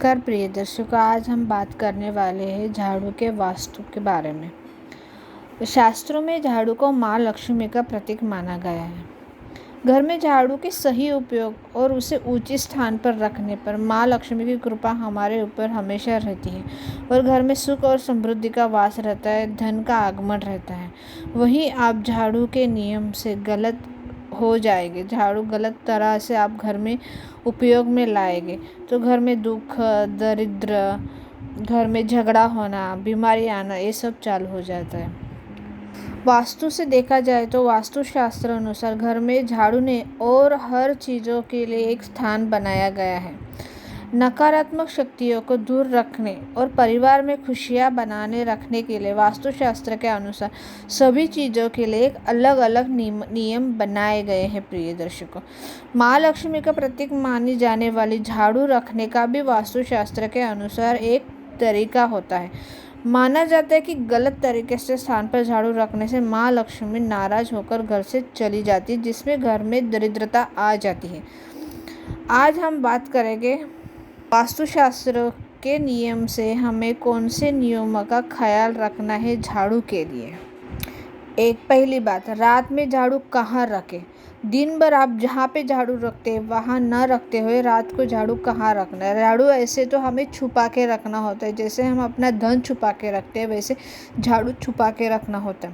नमस्कार प्रिय दर्शकों, आज हम बात करने वाले हैं झाड़ू के वास्तु के बारे में। शास्त्रों में झाड़ू को माँ लक्ष्मी का प्रतीक माना गया है। घर में झाड़ू के सही उपयोग और उसे उचित स्थान पर रखने पर माँ लक्ष्मी की कृपा हमारे ऊपर हमेशा रहती है और घर में सुख और समृद्धि का वास रहता है, धन का आगमन रहता है। वहीं आप झाड़ू के नियम से गलत हो जाएंगे, झाड़ू गलत तरह से आप घर में उपयोग में लाएंगे तो घर में दुख, दरिद्र, घर में झगड़ा होना, बीमारी आना, ये सब चालू हो जाता है। वास्तु से देखा जाए तो वास्तुशास्त्र अनुसार घर में झाड़ू ने और हर चीज़ों के लिए एक स्थान बनाया गया है। नकारात्मक शक्तियों को दूर रखने और परिवार में खुशियां बनाने रखने के लिए वास्तुशास्त्र के अनुसार सभी चीज़ों के लिए एक अलग अलग नियम बनाए गए हैं। प्रिय दर्शकों, माँ लक्ष्मी का प्रतीक मानी जाने वाली झाड़ू रखने का भी वास्तुशास्त्र के अनुसार एक तरीका होता है। माना जाता है कि गलत तरीके से स्थान पर झाड़ू रखने से माँ लक्ष्मी नाराज होकर घर से चली जाती है, जिसमें घर में दरिद्रता आ जाती है। आज हम बात करेंगे वास्तुशास्त्र के नियम से हमें कौन से नियमों का ख्याल रखना है झाड़ू के लिए। पहली बात, रात में झाड़ू कहाँ रखें। दिन भर आप जहाँ पे झाड़ू रखते हैं वहाँ न रखते हुए रात को झाड़ू कहाँ रखना है। झाड़ू ऐसे तो हमें छुपा के रखना होता है, जैसे हम अपना धन छुपा के रखते हैं वैसे झाड़ू छुपा के रखना होता है,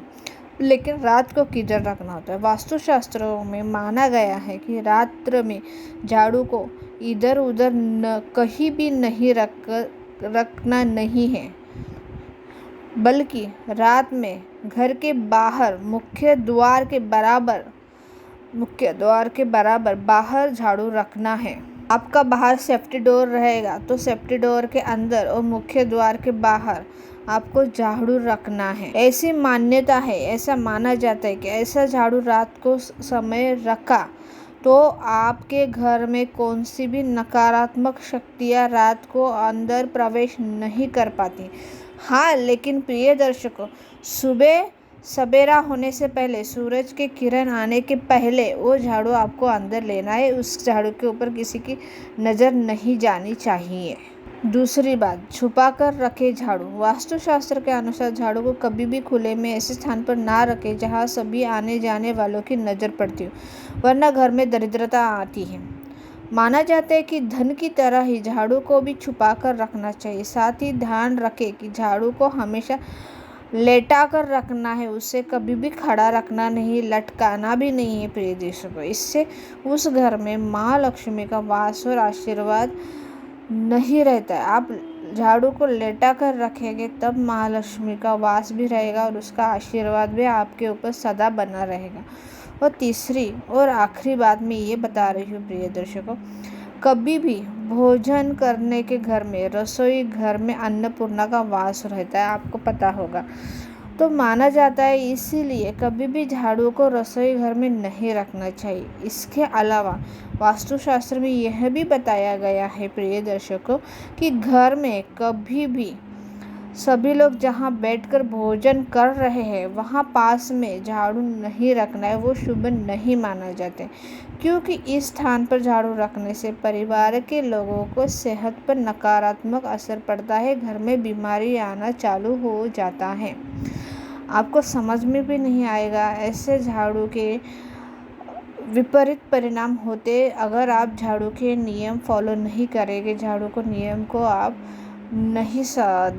लेकिन रात को किधर रखना होता है। वास्तुशास्त्रों में माना गया है कि रात्र में झाड़ू को इधर उधर कहीं भी नहीं रखना नहीं है, बल्कि रात में घर के बाहर मुख्य द्वार के बराबर बाहर झाड़ू रखना है। आपका बाहर सेफ्टी डोर रहेगा तो सेफ्टी डोर के अंदर और मुख्य द्वार के बाहर आपको झाड़ू रखना है। ऐसी मान्यता है, ऐसा माना जाता है कि ऐसा झाड़ू रात को समय रखा तो आपके घर में कौन सी भी नकारात्मक शक्तियाँ रात को अंदर प्रवेश नहीं कर पाती। हाँ, लेकिन प्रिय दर्शकों, सुबह सवेरा होने से पहले, सूरज के किरण आने के पहले वो झाड़ू आपको अंदर लेना है। उस झाड़ू के ऊपर किसी की नज़र नहीं जानी चाहिए। दूसरी बात, छुपा कर रखे झाड़ू। वास्तुशास्त्र के अनुसार झाड़ू को कभी भी खुले में ऐसे स्थान पर ना रखें जहाँ सभी आने जाने वालों की नज़र पड़ती हो, वरना घर में दरिद्रता आती है। माना जाता है कि धन की तरह ही झाड़ू को भी छुपा कर रखना चाहिए। साथ ही ध्यान रखें कि झाड़ू को हमेशा लेटा कर रखना है, उसे कभी भी खड़ा रखना नहीं, लटकाना भी नहीं है। प्रिय दर्शकों, इससे उस घर में माँ लक्ष्मी का वास और आशीर्वाद नहीं रहता है। आप झाड़ू को लेटा कर रखेंगे तब माँ लक्ष्मी का वास भी रहेगा और उसका आशीर्वाद भी आपके ऊपर सदा बना रहेगा। और तीसरी और आखिरी बात मैं ये बता रही हूँ प्रिय दर्शकों, कभी भी भोजन करने के घर में, रसोई घर में अन्नपूर्णा का वास रहता है, आपको पता होगा। तो माना जाता है इसीलिए कभी भी झाड़ू को रसोई घर में नहीं रखना चाहिए। इसके अलावा वास्तुशास्त्र में यह भी बताया गया है प्रिय दर्शकों कि घर में कभी भी सभी लोग जहाँ बैठकर भोजन कर रहे हैं वहाँ पास में झाड़ू नहीं रखना है, वो शुभ नहीं माना जाता है, क्योंकि इस स्थान पर झाड़ू रखने से परिवार के लोगों को सेहत पर नकारात्मक असर पड़ता है, घर में बीमारी आना चालू हो जाता है। आपको समझ में भी नहीं आएगा, ऐसे झाड़ू के विपरीत परिणाम होते अगर आप झाड़ू के नियम फॉलो नहीं करेंगे, झाड़ू को नियम को आप नहीं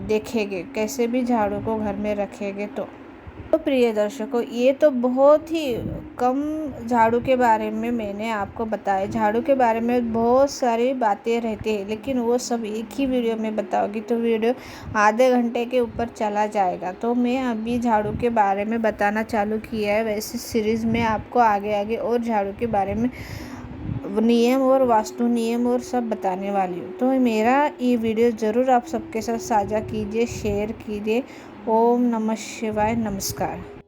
देखेंगे, कैसे भी झाड़ू को घर में रखेंगे। तो प्रिय दर्शकों, ये तो बहुत ही कम झाड़ू के बारे में मैंने आपको बताया। झाड़ू के बारे में बहुत सारी बातें रहती है, लेकिन वो सब एक ही वीडियो में बताऊंगी तो वीडियो आधे घंटे के ऊपर चला जाएगा। तो मैं अभी झाड़ू के बारे में बताना चालू किया है, वैसे सीरीज़ में आपको आगे आगे और झाड़ू के बारे में नियम और वास्तु नियम और सब बताने वाली हूँ। तो मेरा ये वीडियो ज़रूर आप सबके साथ साझा कीजिए, शेयर कीजिए। ओम नमः शिवाय। नमस्कार।